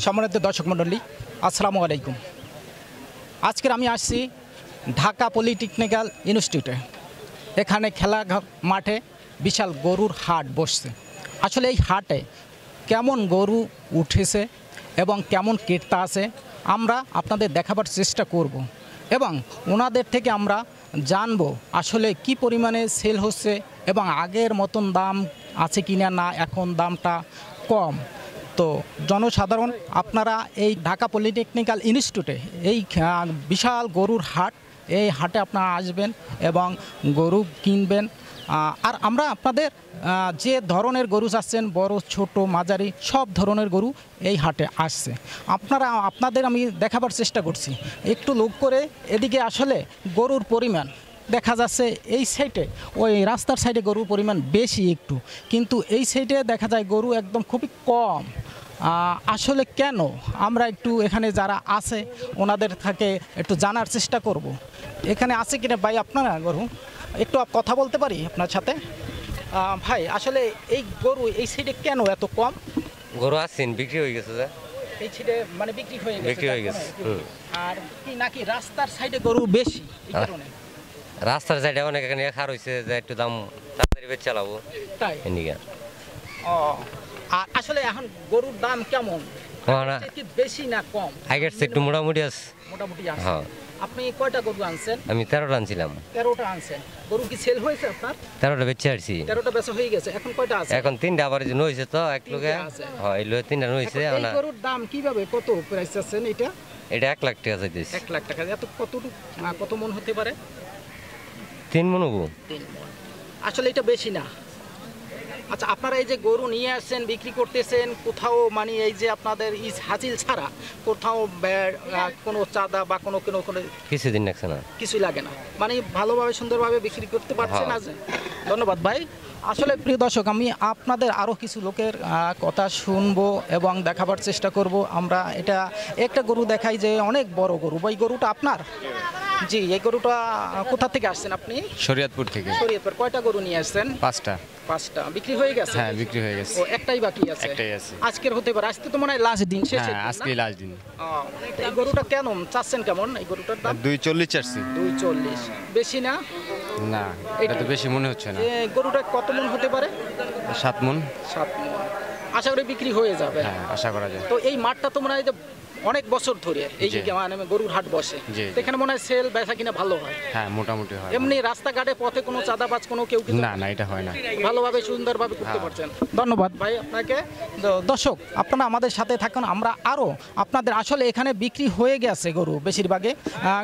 সম্মানিত দর্শক মণ্ডলী, আসসালামু আলাইকুম। আজকের আমি আসছি ঢাকা পলিটেকনিক্যাল ইনস্টিটিউটে। এখানে খেলা মাঠে বিশাল গরুর হাট বসছে। আসলে এই হাটে কেমন গরু উঠেছে এবং কেমন ক্রেতা আছে আমরা আপনাদের দেখাবার চেষ্টা করব এবং ওনাদের থেকে আমরা জানবো আসলে কি পরিমাণে সেল হচ্ছে এবং আগের মতন দাম আছে কিনা, না এখন দামটা কম। তো জনসাধারণ আপনারা এই ঢাকা পলিটেকনিক্যাল ইনস্টিটিউটে এই বিশাল গরুর হাট, এই হাটে আপনারা আসবেন এবং গরু কিনবেন। আর আমরা আপনাদের যে ধরনের গরু চাচ্ছেন, বড় ছোট মাঝারি সব ধরনের গরু এই হাটে আসছে। আপনাদের আমি দেখাবার চেষ্টা করছি। একটু লোক করে এদিকে আসলে গরুর পরিমাণ দেখা যাচ্ছে এই সাইডে, ওই রাস্তার সাইডে গরুর পরিমাণ বেশি একটু, কিন্তু এই সাইডে দেখা যায় গরু একদম খুবই কম। আসলে কেন আমরা একটু এখানে যারা আছে ওনাদের থেকে একটু জানার চেষ্টা করব। এখানে আছে কিনা ভাই আপনারা গরু একটু কথা বলতে পারি আপনার সাথে? ভাই আসলে এই গরু এই সাইডে কেন এত কম? গরু আসছেন বিক্রি হয়ে গেছে, এই সাইডে মানে বিক্রি হয়ে গেছে। আর কি নাকি রাস্তার সাইডে গরু বেশি এই কারণে? রাস্তার সাইডে অনেক এখানে খার হয়েছে যে একটু দাম তাড়াতাড়ি বেচ চালাবো তাই এদিকে। আর আসলে এখন গরুর দাম কেমন, কি বেশি না কম? আগের চেয়ে একটু মোটামুটি আছে। মোটামুটি আছে। হ্যাঁ। আপনি কয়টা গরু আনছেন? আমি 13টা আনছিলাম। 13টা আনছেন। গরু কি সেল হয়েছে আপনার? 13টা বেচে আসছি। 13টা বেচা হয়ে গেছে। এখন কয়টা আছে? এখন 3টা আবার যে নইছে তো এক লোকে। হ্যাঁ, এই লোকে 3টা নইছে। এই গরুর দাম কিভাবে, কত প্রাইস আছেন এটা? এটা 1 লাখ টাকা চাইতেছি। 1 লাখ টাকা। এত কত মন হতে পারে? 3 মন হবো। 3 মন। আসলে এটা বেশি না। আচ্ছা, আপনারা এই যে গরু নিয়ে আসছেন, বিক্রি করতেছেন, কোথাও মানে এই যে আপনাদের হাসিল ছাড়া কোথাও কোনো চাঁদা বা কোনো কিছুদিন লাগছে না, কিছুই লাগে না, মানে ভালোভাবে সুন্দরভাবে বিক্রি করতে পারছেন? আছে। ধন্যবাদ ভাই। আসলে প্রিয় দর্শক, আমি আপনাদের আরও কিছু লোকের কথা শুনবো এবং দেখাবার চেষ্টা করব। আমরা এটা একটা গরু দেখাই যে অনেক বড় গরু। ওই গরুটা আপনার? জি। এই গরুটা কোথা থেকে আসছেন আপনি? শরীয়তপুর থেকে। শরীয়তপুর। কয়টা গরু নিয়ে আসছেন? 5টা। 5টা বিক্রি হয়ে গেছে? হ্যাঁ, বিক্রি হয়ে গেছে। ও, একটাই বাকি আছে? একটাই আছে। আজকের হতে পারে। আজকে তো মনে হয় লাস্ট দিন, শেষ। হ্যাঁ, আজকে লাস্ট দিন। এই গরুটা কেমন চাচ্ছেন, কেমন এই গরুটার দাম? 240 চাচ্ছি। 240 বেশি না? না, এটা তো বেশি মনে হচ্ছে না। এই গরুটা কত মন হতে পারে? 7 মণ। 7 মন। আশা করি বিক্রি হয়ে যাবে। হ্যাঁ, আশা করা যায়। তো এই মাঠটা তো মনে হয় যে অনেক বছর ধরে এই মানে গরুর হাট বসে, এখানে মনে হয় সেল বেচা কিনা ভালো হয়? হ্যাঁ, মোটামুটি হয়। এমনি রাস্তাঘাটে পথে কোনো চাঁদাবাজ কোনো কেউ? না না, এটা হয় না। ভালোভাবে সুন্দরভাবে করতে পারছেন। ধন্যবাদ ভাই আপনাকে। দর্শক, আপনারা আমাদের সাথে থাকুন। আমরা আরও আপনাদের আসলে এখানে বিক্রি হয়ে গেছে গরু, বেশিরভাগে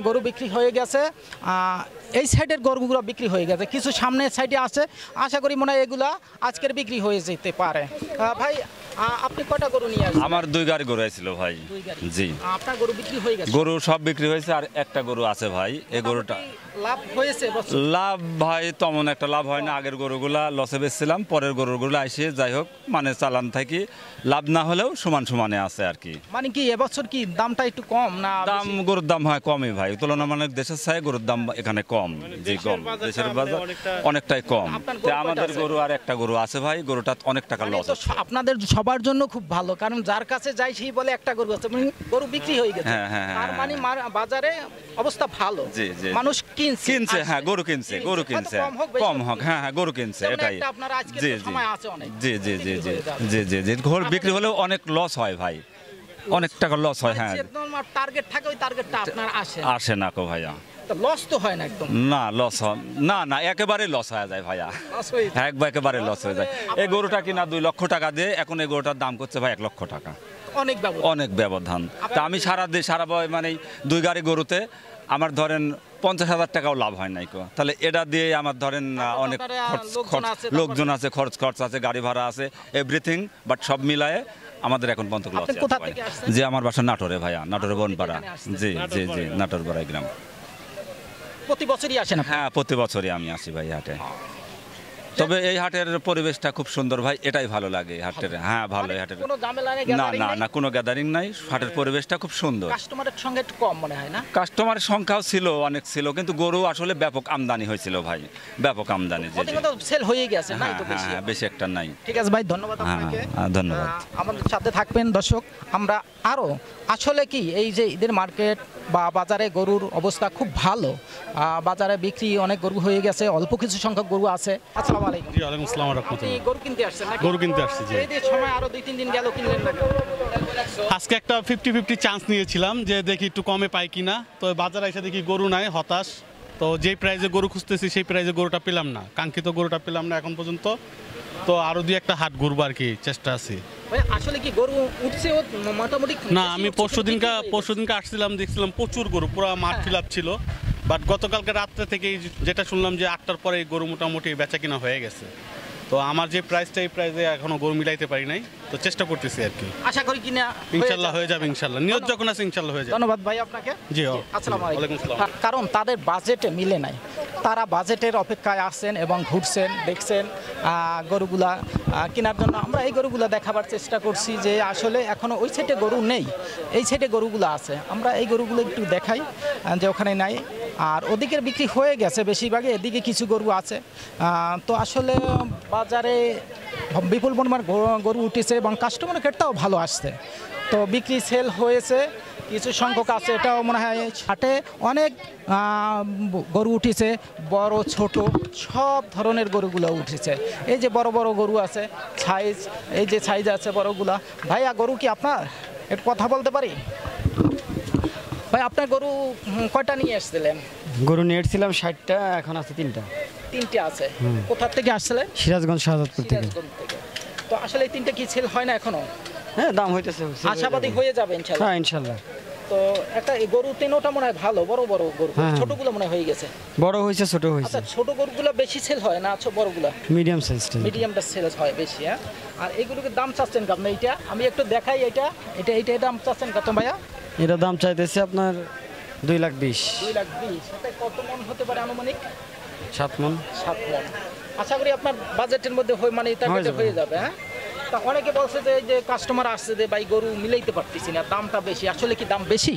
গরু বিক্রি হয়ে গেছে। এই সাইডের গরুগুলো বিক্রি হয়ে গেছে, কিছু সামনের সাইডে আছে। আশা করি মনে হয় এগুলা আজকের বিক্রি হয়ে যেতে পারে। ভাই আপনি কয়টা গরু নিয়ে আসছেন? আমার 2 গাড়ি গরু ছিল ভাই। জি। আপনার গরু বিক্রি হয়ে গেছে? গরু সব বিক্রি হয়েছে, আর একটা গরু আছে ভাই। এই গরুটা লাভ হয়েছে? লাভ ভাই তেমন একটা লাভ হয় না। আগের গরুগুলা লসে বেচছিলাম, পরের গরুগুলো এসে যাই হোক মানে চালান থাকি, লাভ না হলেও সমান সমানে আছে আর কি। মানে কি এবছর কি দামটা একটু কম না? দাম গরুর দাম হয় কমই ভাই, তুলনামূলক দেশের চাই গরুর দাম এখানে কম। জি, কম। দেশের বাজার অনেকটাই কম। আমাদের গরু আর একটা গরু আছে ভাই, গরুটা অনেক টাকা লস। আপনাদের সবার জন্য খুব ভালো, কারণ যার কাছে যাই সেই বলে একটা গরু আছে, মানে গরু বিক্রি হয়ে গেছে। আর মানে বাজারে অবস্থা ভালো, মানুষ কিনছে। হ্যাঁ, গরু কিনছে কম হোক। হ্যাঁ, গরু কিনছে, এটাই। জি জি জি জি জি জি জি জি গরু বিক্রি হলেও অনেক লস হয় ভাই, অনেক টাকা লস হয়। হ্যাঁ, টার্গেট থাকে, ওই টার্গেটটা আপনার আসে না কো ভাইয়া। লস তো হয় না একদম? না, লস না একেবারে লস হয়ে যায় ভাইয়া, একেবারে লস হয়ে যায়। এই গরুটা কিনা 2 লক্ষ টাকা দিয়ে, এখন এই গরুটার দাম করছে ভাই 1 লক্ষ টাকা। অনেক ব্যবধান। তা আমি সারা মানে 2 গাড়ি গরুতে আমার ধরেন 50,000 টাকাও লাভ হয় নাই। তাহলে এটা দিয়ে আমার ধরেন অনেক লোকজন আছে, খরচ আছে, গাড়ি ভাড়া আছে, এভরিথিং, বাট সব মিলায়ে আমাদের এখন পর্যন্ত লস আছে। যে আমার বাসা নাটোরে ভাইয়া, নাটোরে বনপাড়া। জি জি জি, নাটোরপাড়া গ্রাম। প্রতি বছরই আসেন? হ্যাঁ, প্রতি বছরই আমি আসি ভাই হাটে। তবে এই হাটের পরিবেশটা খুব সুন্দর ভাই, এটাই ভালো লাগে এই হাটের। হ্যাঁ ভালো এই হাটের। কোনো ঝামেলা নেই, না gathering না নেই? না, কোনো গ্যাদারিং নাই, হাটের পরিবেশটা খুব সুন্দর। কাস্টমারের সঙ্গে একটু কম মনে হয় না? কাস্টমারের সংখ্যাও ছিল, অনেক ছিল, কিন্তু গরু আসলে ব্যাপক আমদানি হয়েছিল ভাই, ব্যাপক আমদানি। জি জি। ওদিকে তো সেল হয়ে গেছে, নাই হ্যাঁ তো হ্যাঁ বেশি। হ্যাঁ, বেশি একটা নাই। ঠিক আছে ভাই, ধন্যবাদ হ্যাঁ, আপনাকে। হ্যাঁ, ধন্যবাদ। আমাদের সাথে থাকবেন দর্শক। আমরা আরও আসলে কি এই যে ঈদের মার্কেট বা বাজারে গরুর অবস্থা খুব ভালো। বাজারে বিক্রি অনেক গরু হয়ে গেছে, অল্প কিছু সংখ্যক গরু আছে। আসসালামু আলাইকুম। জি ওয়ালাইকুম আসসালাম ওয়া আপনি রাহমাতুল্লাহ। গরু কিনতে আসছেন নাকি? গরু কিনতে আসছি, জি। এই যে সময় আরো 2-3 দিন গেল, কিনলেন না কেন? আজকে একটা 50-50 চান্স নিয়েছিলাম যে দেখি একটু কমে পাই কিনা। তো বাজারে এসে দেখি গরু নাই, হতাশ। তো যেই প্রাইসে গরু খুঁজতেছি সেই প্রাইসে গরুটা পেলাম না, কাঙ্ক্ষিত গরুটা পেলাম না এখন পর্যন্ত। তো আরো দুই একটা হাট ঘুরবো আর কি, চেষ্টা আছে। ভাই আসলে কি গরু উঠছে মোটামুটি? না, বেশি আমি উঠছে, পরশুদিনকে আসছিলাম, দেখছিলাম প্রচুর গরু, পুরো মাঠ ফিল আপ ছিল। বাট গতকালকে রাত্রে থেকে যেটা শুনলাম যে 8টার পরে এই গরু মোটামুটি বেচা কিনা হয়ে গেছে। তো আমার যে প্রাইসটা, এই প্রাইসে এখনো গরু মিলাইতে পারি নাই, তো চেষ্টা করতেছি আর কি। আশা করি কিনা ইনশাল্লাহ হয়ে যাবে, ইনশাল্লাহ নিয়ত যখন আছে ইনশাল্লাহ হয়ে যাবে। ধন্যবাদ ভাই আপনাকে। জি, আসসালামু ওয়ালাইকুম আলাইকুম। আসসালাম। কারণ তাদের বাজেটে মিলে নাই, তারা বাজেটের অপেক্ষায় আসছেন এবং ঘুরছেন, দেখছেন গরুগুলা কেনার জন্য। আমরা এই গরুগুলা দেখাবার চেষ্টা করছি যে আসলে এখনো ওই সাইডে গরু নেই, এই সাইডে গরুগুলো আছে। আমরা এই গরুগুলো একটু দেখাই যে ওখানে নাই, আর ওদিকের বিক্রি হয়ে গেছে বেশিরভাগই, এদিকে কিছু গরু আছে। তো আসলে বাজারে বিপুল পরিমাণ গরু উঠেছে এবং কাস্টমার ক্ষেত্রেও ভালো আসছে। তো বিক্রি সেল হয়েছে, কিছু সংখ্যক আছে, এটাও মনে হয় হাটে অনেক গরু উঠেছে, বড় ছোট সব ধরনের গরুগুলো উঠেছে। এই যে বড় বড় গরু আছে, সাইজ, এই যে সাইজ আছে বড়গুলা। ভাইয়া গরু কি আপনার? একটু কথা বলতে পারি ভাই? আপনার গরু কয়টা নিয়ে এসেছিলেন? গরু নিয়ে এসেছিলাম 60টা, এখন আছে 3টা। 3টে আছে। কোথা থেকে আসছিলেন? সিরাজগঞ্জ শাহজাদপুর থেকে। সিরাজগঞ্জ থেকে। তো আসলে এই 3টে কি সেল হয় না এখনো? হ্যাঁ, দাম হইতেছে। আশাবাদী হয়ে যাবে ইনশাআল্লাহ। হ্যাঁ ইনশাআল্লাহ। তো একটা এই গরু তিনোটা মনে হয় ভালো, বড় বড় গরু। হ্যাঁ। ছোটগুলো মনে হয় হয়ে গেছে। বড় হয়েছে, ছোট হয়েছে, আচ্ছা, ছোট গরুগুলো বেশি সেল হয় না? আচ্ছা, বড়গুলো মিডিয়াম সাইজটা। মিডিয়ামটা সেল হয় বেশি। হ্যাঁ। আর এইগুলোকে দাম চাচ্ছেন কত? এইটা আমি একটু দেখাই, এইটা দাম চাচ্ছেন কত ভাইয়া? এটা দাম চাইতেছে আপনার 2,20,000। 2,20,000। এটা কত মন হতে পারে আনুমানিক? 7 মণ। 7 মন। আশা করি আপনার বাজেটের মধ্যে মানে টার্গেটে হয়ে যাবে। হ্যাঁ। তা অনেকে বলছে যে এই যে কাস্টমার আসছে যে ভাই গরু মিলাইতে পারতেছি না, দামটা বেশি। আসলে কি দাম বেশি?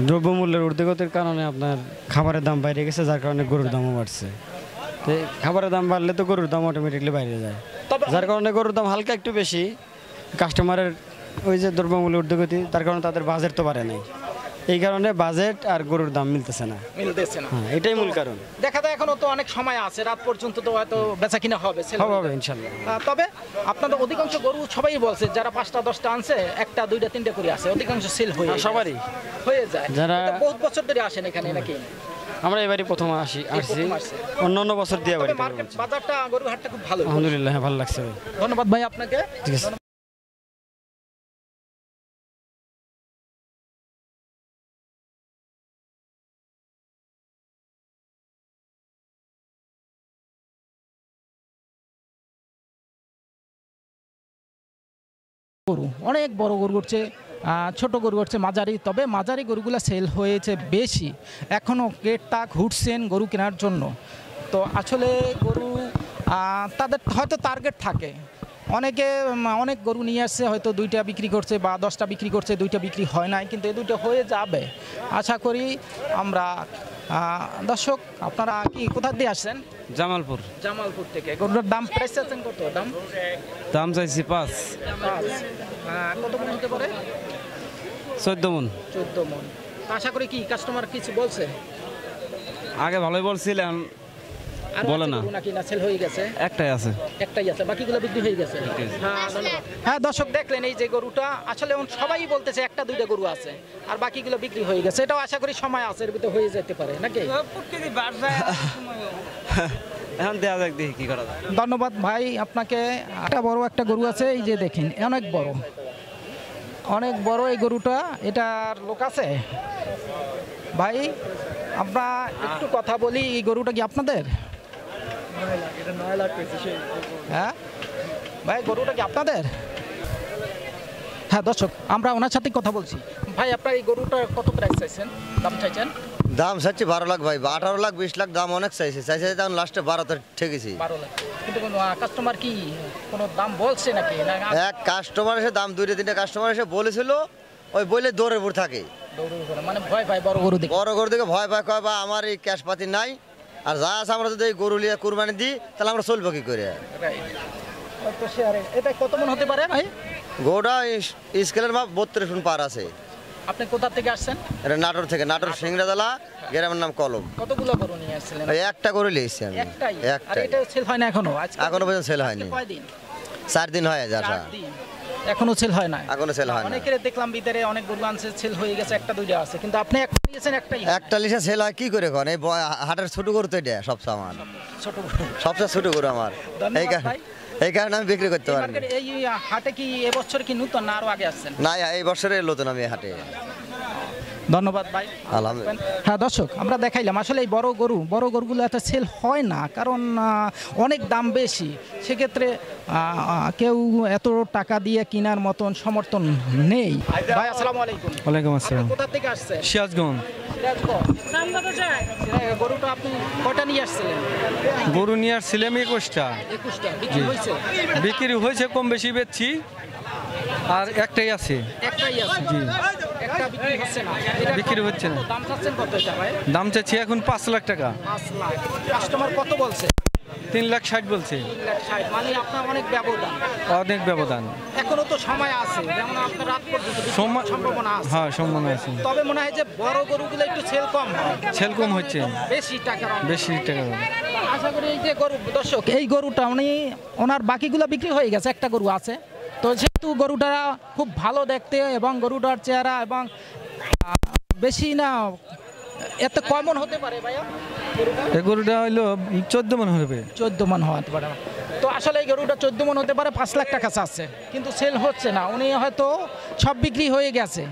দ্রব্যমূল্যের ঊর্ধ্বগতির কারণে আপনার খাবারের দাম বাইরে গেছে, যার কারণে গরুর দামও বাড়ছে। তো এই খাবারের দাম বাড়লে তো গরুর দাম অটোমেটিকলি বাইরে যায়, তবে যার কারণে গরুর দাম হালকা একটু বেশি। কাস্টমারের ওই যে দ্রব্যমূল্যের ঊর্ধ্বগতি, তার কারণে তাদের বাজেট তো বাড়ে নাই, এই কারণে বাজেট আর গরুর দাম মিলতেছে না। মিলতেছে না। হ্যাঁ, এটাই মূল কারণ। দেখা যায় এখনো তো অনেক সময় আছে, রাত পর্যন্ত তো হয়তো বেচা কিনা হবে, sell হবে হবে। ইনশাল্লাহ। তবে আপনাদের অধিকাংশ গরু সবাই বলছে যারা 5টা 10টা আনছে, 1টা 2টা 3টে করে আছে, অধিকাংশ সেল হয়ে যায়। সবারই হয়ে যায়। যারা- এটা বহুত বছর ধরে আসেন এখানে নাকি? আমরা এবারই প্রথম আসছি। প্রথম আসছে। অন্য বছর দিয়ে বাড়ি মার্কেট বাজারটা গরুর হাটটা খুব ভালো। আলহামদুলিল্লাহ, হ্যাঁ, ভালো লাগছে ভাই। ধন্যবাদ ভাই আপনাকে। ঠিক আছে। গরু অনেক বড় গরু উঠছে, ছোট গরু উঠছে, মাঝারি। তবে মাঝারি গরুগুলো সেল হয়েছে বেশি। এখনও ক্রেতা ঘুরছেন গরু কেনার জন্য। তো আসলে গরু তাদের হয়তো টার্গেট থাকে। অনেকে অনেক গরু নিয়ে আসছে, হয়তো 2টা বিক্রি করছে বা 10টা বিক্রি করছে, 2টা বিক্রি হয় নাই, কিন্তু এই 2টা হয়ে যাবে আশা করি আমরা। দর্শক, আপনারা কি কোথা দিয়ে আসছেন? জামালপুর। জামালপুর থেকে। গরুর দাম প্রাইস আছেন কত? দাম চাইছি 5। কত মন হতে পারে? 14 মণ। 14 মন। আশা করি কি কাস্টমার কিছু বলছে? আগে ভালোই বলছিলেন, আর বলে না। নাকি না সেল হয়ে গেছে? একটাই আছে। একটাই আছে, বাকিগুলো বিক্রি হয়ে গেছে। হ্যাঁ, ধন্যবাদ। হ্যাঁ দর্শক, দেখলেন এই যে গরুটা আসলে সবাই বলতেছে 1টা 2টা গরু আছে, আর বাকিগুলো বিক্রি হয়ে গেছে। এটাও আশা করি সময় আছে, এর ভিতরে হয়ে যেতে পারে নাকি? এখন দেয়া যাক, দেখি কি করা যায়। ধন্যবাদ ভাই আপনাকে। একটা বড় একটা গরু আছে, এই যে দেখেন, অনেক বড়, অনেক বড় এই গরুটা। এটার লোক আছে ভাই? আমরা একটু কথা বলি। এই গরুটা কি আপনাদের? হ্যাঁ ভাই, গরুটা কি আপনাদের? হ্যাঁ দর্শক, আমরা ওনার সাথে কথা বলছি। ভাই, আপনার এই গরুটা কত প্রাইস চাইছেন, দাম চাইছেন? দাম চাচ্ছি 12 লাখ ভাই, 18 লাখ 20 লাখ দাম অনেক চাইছে তখন লাস্টে 12তে ঠেকেছি। 12 লাখ, কিন্তু কাস্টমার কি কোনো দাম বলছে নাকি? এক কাস্টমার এসে দাম 2-3টা কাস্টমার এসে বলেছিল, ওই বলে দৌড়ের উপর থাকে, মানে ভয় পায় বড় গরু দেখে। বড় গরু দেখে ভয় পায়, কয় বা আমার এই ক্যাশ পাতি নাই, আর যা আছে আমরা যদি এই গরু লিয়ে কুরবানি দিই তাহলে আমরা চলবো কি করে। এটা কত মন হতে পারে ভাই? গরুটা স্কেলের মাপ 32 মণ পার আছে। আপনি কোথা থেকে আসছেন? এটা নাটোর থেকে, নাটোর সিংড়াতলা, গ্রামের নাম কলম। কতগুলো গরু নিয়ে আসছিলেন? ওই একটা গরু নিয়েছি আমি। একটাই? আর একটাই। এটা সেল হয় না এখনো? এখনো পর্যন্ত সেল হয়নি। কয়দিন? 4 দিন হয় আসা। 4 দিন এখনো সেল হয় না? এখনো সেল হয় না। অনেকের দেখলাম ভিতরে অনেক গরু আনছে, সেল হয়ে গেছে, একটা দুইটা আছে, কিন্তু আপনি একটা নিয়েছেন, একটাই। একটা লিসে সেল হয় কি করে কোন? এই হাটের ছোট গরু তো এটা সবচেয়ে আমার ছোট গরু, সবচেয়ে ছোট গরু আমার। এই কারণে আমি বিক্রি করতে পারি। এই হাটে কি এবছর কি নতুন না আরো আগে আসছেন? না, এই বছরে নতুন আমি এই হাটে। ধন্যবাদ ভাই। আলহামদুলিল্লাহ। হ্যাঁ দর্শক, আমরা দেখাইলাম আসলে এই বড় গরুগুলো এত সেল হয় না, কারণ অনেক দাম বেশি। সেক্ষেত্রে কেউ এত টাকা দিয়ে কেনার মতন সমর্থন নেই। ভাই আসসালামু আলাইকুম। ওয়ালাইকুম আসসালাম। কোথা থেকে আসছেন? সিরাজগঞ্জ। গরুটা আপনি কটা নিয়ে আসছিলেন? গরু নিয়ে আসছিলাম 21টা। 21টা বিক্রি হয়েছে? বিক্রি হয়েছে, কম বেশি বেচছি, আর একটাই আছে। একটাই আছে? জি। একটা বিক্রি হচ্ছে না? বিক্রি হচ্ছে না। দাম চাচ্ছেন কত এটা ভাই? দাম চাচ্ছি এখন 5 লাখ টাকা। 5 লাখ। কাস্টমার কত বলছে? 3,60,000 বলছে। 3,60,000, মানে আপনার অনেক ব্যবধান। অনেক ব্যবধান। এখনো তো সময় আছে, যেমন আপনার রাত পর্যন্ত সম্ভাবনা আছে। হ্যাঁ, সম্ভাবনা আছে। তবে মনে হয় যে বড় গরুগুলো একটু সেল কম হয়। সেল কম হচ্ছে, বেশি টাকা। আশা করি এই যে গরু, দর্শক এই গরুটা ওনার বাকিগুলো বিক্রি হয়ে গেছে, একটা গরু আছে। তো যেহেতু গরুটা খুব ভালো দেখতে এবং গরুটার চেহারা এবং বেশি না, এত কমন হতে পারে ভাইয়া? এই গরুটা হইলো 14 মণ হবে। 14 মণ হতে পারে। তো আসলে এই গরুটা 14 মণ হতে পারে, 5 লাখ টাকা চাচ্ছে, কিন্তু সেল হচ্ছে না। উনি হয়তো সব বিক্রি হয়ে গেছে।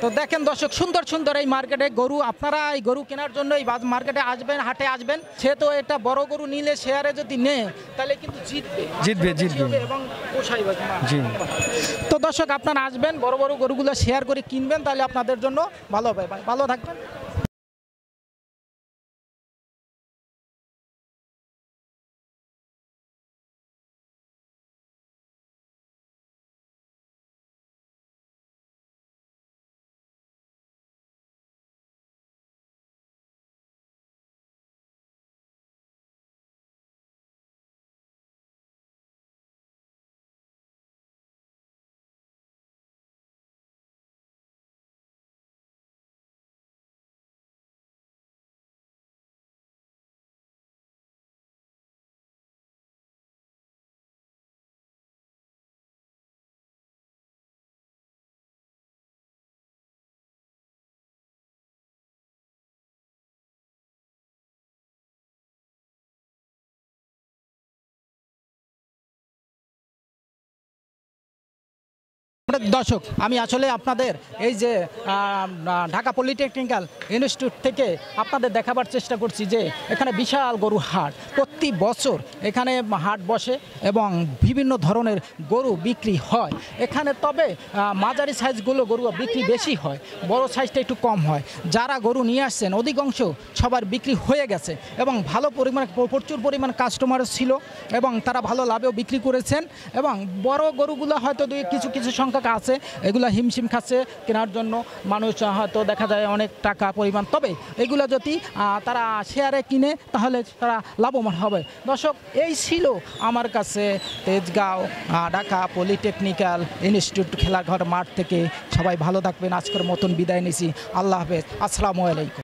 তো দেখেন দর্শক, সুন্দর সুন্দর এই মার্কেটে গরু, আপনারা এই গরু কেনার জন্য এই মার্কেটে আসবেন, হাটে আসবেন। সে তো এটা বড় গরু নিলে শেয়ারে যদি নেয় তাহলে কিন্তু জিতবে এবং পোষাইবে। তো দর্শক, আপনারা আসবেন, বড় বড় গরুগুলো শেয়ার করে কিনবেন, তাহলে আপনাদের জন্য ভালো হবে। ভালো থাকবেন। দর্শক, আমি আসলে আপনাদের এই যে ঢাকা পলিটেকনিক্যাল ইনস্টিটিউট থেকে আপনাদের দেখাবার চেষ্টা করছি যে এখানে বিশাল গরু হাট, প্রতি বছর এখানে হাট বসে এবং বিভিন্ন ধরনের গরু বিক্রি হয় এখানে। তবে মাঝারি সাইজগুলো গরু বিক্রি বেশি হয়, বড় সাইজটা একটু কম হয়। যারা গরু নিয়ে আসছেন অধিকাংশ সবার বিক্রি হয়ে গেছে এবং ভালো পরিমাণে, প্রচুর পরিমাণ কাস্টমার ছিল এবং তারা ভালো লাভেও বিক্রি করেছেন। এবং বড় গরুগুলো হয়তো কিছু সংখ্যা আছে, এগুলো হিমশিম খাচ্ছে কেনার জন্য, মানুষ হয়তো দেখা যায় অনেক টাকা পরিমাণ। তবে এগুলো যদি তারা শেয়ারে কিনে তাহলে তারা লাভবান হবে। দর্শক, এই ছিল আমার কাছে তেজগাঁও ঢাকা পলিটেকনিক্যাল ইনস্টিটিউট খেলাঘর মাঠ থেকে। সবাই ভালো থাকবেন। আজকের মতন বিদায় নিছি। আল্লাহ হাফেজ। আসসালামু আলাইকুম।